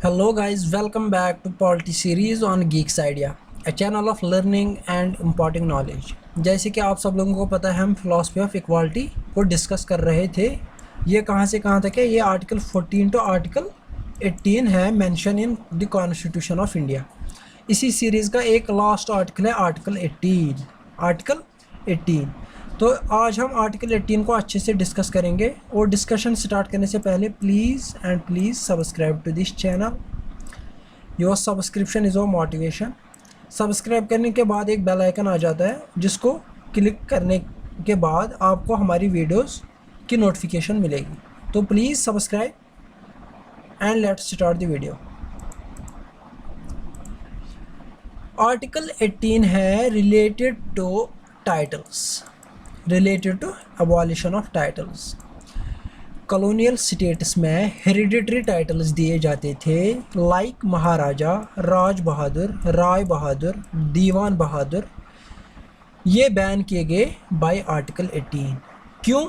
Hello guys, welcome back to Polity series on Geeks Idea, a channel of learning and imparting knowledge। जैसे कि आप सब लोगों को पता है, हम फिलॉसफी ऑफ इक्वालिटी को डिस्कस कर रहे थे। ये कहाँ से कहाँ तक है? ये आर्टिकल 14 टू आर्टिकल 18 है mention in the constitution of India. इसी सीरीज़ का एक लास्ट आर्टिकल है आर्टिकल 18। तो आज हम आर्टिकल 18 को अच्छे से डिस्कस करेंगे। और डिस्कशन स्टार्ट करने से पहले please subscribe to this channel. Your subscription is your motivation. Subscribe करने के बाद एक बेल आइकन आ जाता है, जिसको क्लिक करने के बाद आपको हमारी वीडियोस की नोटिफिकेशन मिलेगी। तो please subscribe and let's start the video. Article 18 है related to titles, related to abolition of titles. Colonial states में हेरिडिटरी टाइटल्स दिए जाते थे, लाइक महाराजा, राज बहादुर, राय बहादुर, दीवान बहादुर। ये बैन किए गए बाय आर्टिकल 18। क्यों?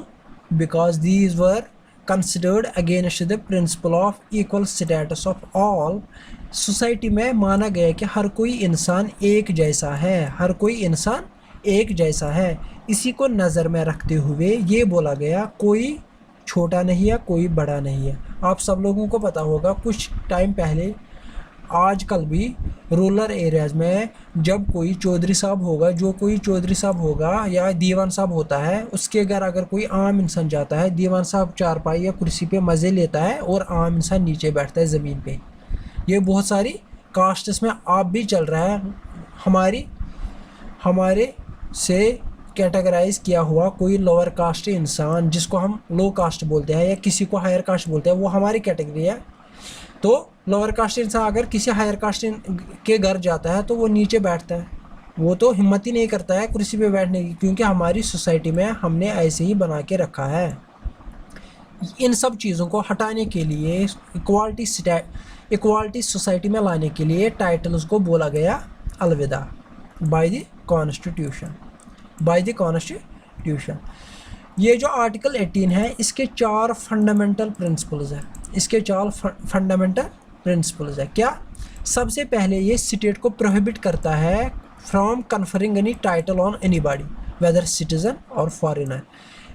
Because these were considered against the principle of equal status of all. Society में माना गया कि हर कोई इंसान एक जैसा है, हर कोई इंसान एक जैसा है। इसी को नज़र में रखते हुए ये बोला गया कोई छोटा नहीं है, कोई बड़ा नहीं है। आप सब लोगों को पता होगा, कुछ टाइम पहले, आजकल भी रूरल एरियाज़ में जब कोई चौधरी साहब होगा, जो कोई चौधरी साहब होगा या दीवान साहब होता है, उसके घर अगर कोई आम इंसान जाता है, दीवान साहब चारपाई या कुर्सी पे मज़े लेता है और आम इंसान नीचे बैठता है ज़मीन पे। ये बहुत सारी कास्ट्स में आप भी चल रहा है। हमारे से कैटेगराइज किया हुआ कोई लोअर कास्ट इंसान, जिसको हम लो कास्ट बोलते हैं, या किसी को हायर कास्ट बोलते हैं, वो हमारी कैटेगरी है। तो लोअर कास्ट इंसान अगर किसी हायर कास्ट के घर जाता है तो वो नीचे बैठता है, वो तो हिम्मत ही नहीं करता है कुर्सी पे बैठने की, क्योंकि हमारी सोसाइटी में हमने ऐसे ही बना के रखा है। इन सब चीज़ों को हटाने के लिए, इक्वालिटी सोसाइटी में लाने के लिए टाइटल्स को बोला गया अलविदा बाय द कॉन्स्टिट्यूशन। ये जो आर्टिकल 18 है, इसके 4 फंडामेंटल प्रिंसिपल्स हैं। क्या? सबसे पहले ये स्टेट को प्रोहिबिट करता है from conferring any title on anybody, whether citizen और फॉरेनर।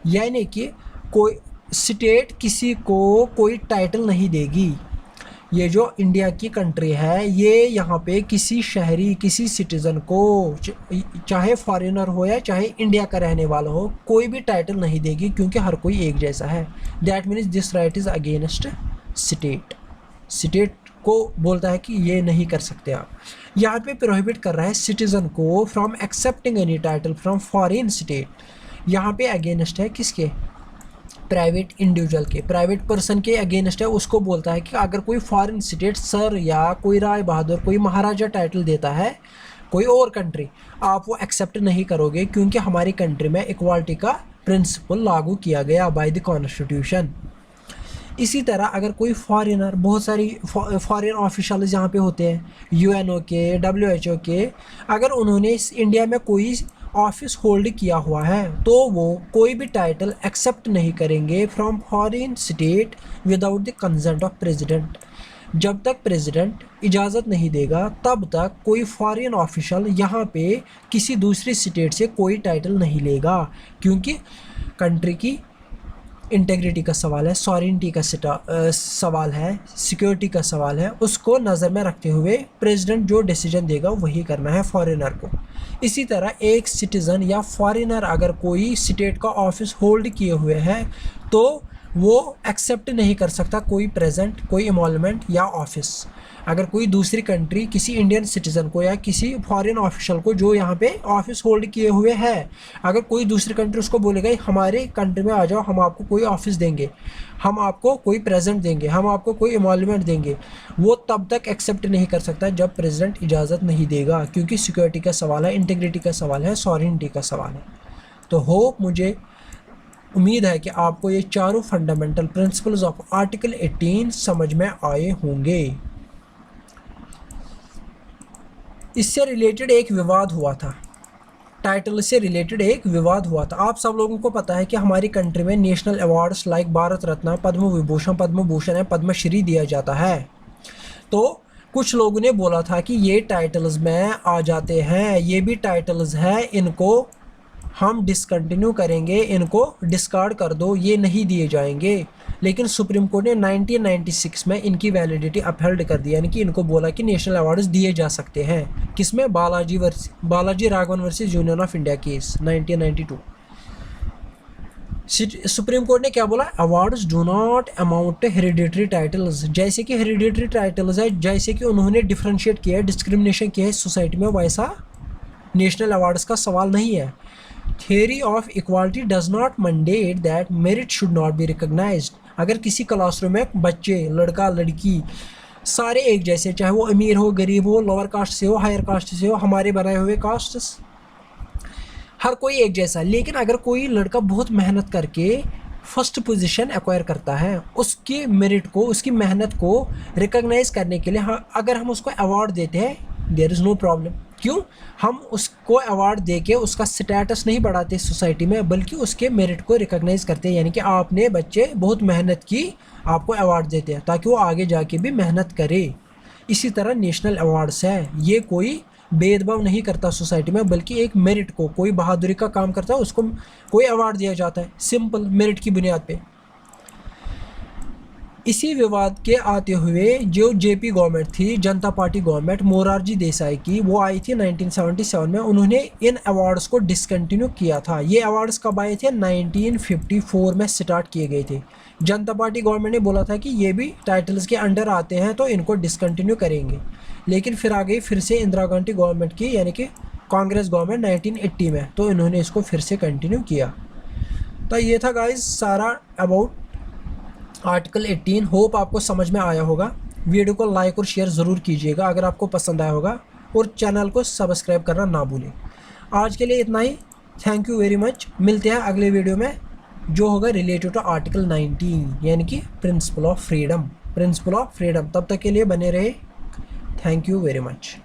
यानी कि कोई स्टेट किसी को कोई टाइटल नहीं देगी। ये जो इंडिया की कंट्री है, ये यहाँ पे किसी शहरी, किसी सिटीज़न को, चाहे फॉरेनर हो या चाहे इंडिया का रहने वाला हो, कोई भी टाइटल नहीं देगी, क्योंकि हर कोई एक जैसा है। That means this right is against state को बोलता है कि ये नहीं कर सकते आप। यहाँ पे प्रोहिबिट कर रहा है सिटीज़न को from accepting any title from foreign state. यहाँ पे अगेंस्ट है किसके? प्राइवेट इंडिविजुअल के, प्राइवेट पर्सन के अगेंस्ट है। उसको बोलता है कि अगर कोई फॉरेन स्टेट सर या कोई राय बहादुर, कोई महाराजा टाइटल देता है कोई और कंट्री, आप वो एक्सेप्ट नहीं करोगे, क्योंकि हमारी कंट्री में इक्वालिटी का प्रिंसिपल लागू किया गया बाय द कॉन्स्टिट्यूशन। इसी तरह अगर कोई फॉरेनर, बहुत सारी फॉरेन ऑफिशियल्स यहाँ पे होते हैं, यूएनओ के, WHO के, अगर उन्होंने इस इंडिया में कोई ऑफिस होल्ड किया हुआ है, तो वो कोई भी टाइटल एक्सेप्ट नहीं करेंगे from foreign state without the consent of president. जब तक प्रेसिडेंट इजाज़त नहीं देगा, तब तक कोई फॉरेन ऑफिशियल यहाँ पे किसी दूसरी स्टेट से कोई टाइटल नहीं लेगा, क्योंकि कंट्री की इंटेग्रिटी का सवाल है, सॉवरेनिटी का सवाल है, सिक्योरिटी का सवाल है। उसको नज़र में रखते हुए प्रेसिडेंट जो डिसीजन देगा वही करना है फॉरेनर को। इसी तरह एक सिटीज़न या फॉरेनर अगर कोई स्टेट का ऑफिस होल्ड किए हुए है, तो वो एक्सेप्ट नहीं कर सकता कोई प्रेजेंट, कोई एमोलमेंट या ऑफिस। अगर कोई दूसरी कंट्री किसी इंडियन सिटीज़न को या किसी फॉरेन ऑफिशियल को जो यहाँ पे ऑफिस होल्ड किए हुए है, अगर कोई दूसरी कंट्री उसको बोलेगा हमारे कंट्री में आ जाओ, हम आपको कोई ऑफिस देंगे, हम आपको कोई प्रेजेंट देंगे, हम आपको कोई एमोलमेंट देंगे, वो तब तक एक्सेप्ट नहीं कर सकता जब प्रेसिडेंट इजाज़त नहीं देगा, क्योंकि सिक्योरिटी का सवाल है, इंटीग्रिटी का सवाल है, सॉवरेनिटी का सवाल है। तो मुझे उम्मीद है कि आपको ये चारों फंडामेंटल प्रिंसिपल्स ऑफ आर्टिकल 18 समझ में आए होंगे। इससे रिलेटेड एक विवाद हुआ था, टाइटल से रिलेटेड एक विवाद हुआ था। आप सब लोगों को पता है कि हमारी कंट्री में national awards like Bharat Ratna, Padma Vibhushan, Padma Bhushan है, पद्मश्री दिया जाता है। तो कुछ लोगों ने बोला था कि ये टाइटल्स में आ जाते हैं, ये भी टाइटल्स हैं, इनको हम डिसकंटिन्यू करेंगे, इनको डिस्कार्ड कर दो, ये नहीं दिए जाएंगे। लेकिन सुप्रीम कोर्ट ने 1996 में इनकी वैलिडिटी अपहेल्ड कर दी, यानी कि इनको बोला कि नेशनल अवार्ड्स दिए जा सकते हैं। किसमें? Balaji Raghavan versus Union of India case 1992। Supreme court ने क्या बोला? Awards do not amount to hereditary titles. जैसे कि हेरिडिटरी टाइटल्स है, जैसे कि उन्होंने डिफ्रेंशिएट किया है, डिस्क्रिमिनेशन किया है सोसाइटी में, वैसा नेशनल अवार्ड्स का सवाल नहीं है। Theory of equality does not mandate that merit should not be recognised. अगर किसी क्लासरूम में बच्चे, लड़का लड़की सारे एक जैसे, चाहे वो अमीर हो, गरीब हो, लोअर कास्ट से हो, हायर कास्ट से हो, हमारे बनाए हुए कास्ट्स, हर कोई एक जैसा, लेकिन अगर कोई लड़का बहुत मेहनत करके फर्स्ट पोजीशन एक्वायर करता है, उसकी मेरिट को, उसकी मेहनत को रिकॉग्नाइज करने के लिए अगर हम उसको अवार्ड देते हैं, देयर इज़ नो प्रॉब्लम। क्यों? हम उसको अवार्ड दे के उसका स्टेटस नहीं बढ़ाते सोसाइटी में, बल्कि उसके मेरिट को रिकॉग्नाइज करते हैं। यानी कि आपने बच्चे बहुत मेहनत की, आपको अवार्ड देते हैं ताकि वो आगे जाके भी मेहनत करे। इसी तरह नेशनल अवार्ड्स है, ये कोई भेदभाव नहीं करता सोसाइटी में, बल्कि एक मेरिट को, कोई बहादुरी का काम करता है उसको कोई अवार्ड दिया जाता है, सिंपल मेरिट की बुनियाद पे। इसी विवाद के आते हुए जो जेपी गवर्नमेंट थी, जनता पार्टी गवर्नमेंट मोरारजी देसाई की, वो आई थी 1977 में। उन्होंने इन अवार्ड्स को डिसकंटिन्यू किया था। ये अवार्ड्स कब आए थे? 1954 में स्टार्ट किए गए थे। जनता पार्टी गवर्नमेंट ने बोला था कि ये भी टाइटल्स के अंडर आते हैं तो इनको डिसकंटिन्यू करेंगे, लेकिन फिर आ गई फिर से इंदिरा गांधी गवर्नमेंट की, यानी कि कांग्रेस गवर्नमेंट 1980 में, तो इन्होंने इसको फिर से कंटिन्यू किया। तो ये था गाइस सारा अबाउट आर्टिकल 18। होप आपको समझ में आया होगा। वीडियो को लाइक और शेयर ज़रूर कीजिएगा अगर आपको पसंद आया होगा, और चैनल को सब्सक्राइब करना ना भूलें। आज के लिए इतना ही। Thank you very much. मिलते हैं अगले वीडियो में, जो होगा रिलेटेड टू आर्टिकल 19, यानी कि प्रिंसिपल ऑफ फ्रीडम। तब तक के लिए बने रहे। Thank you very much.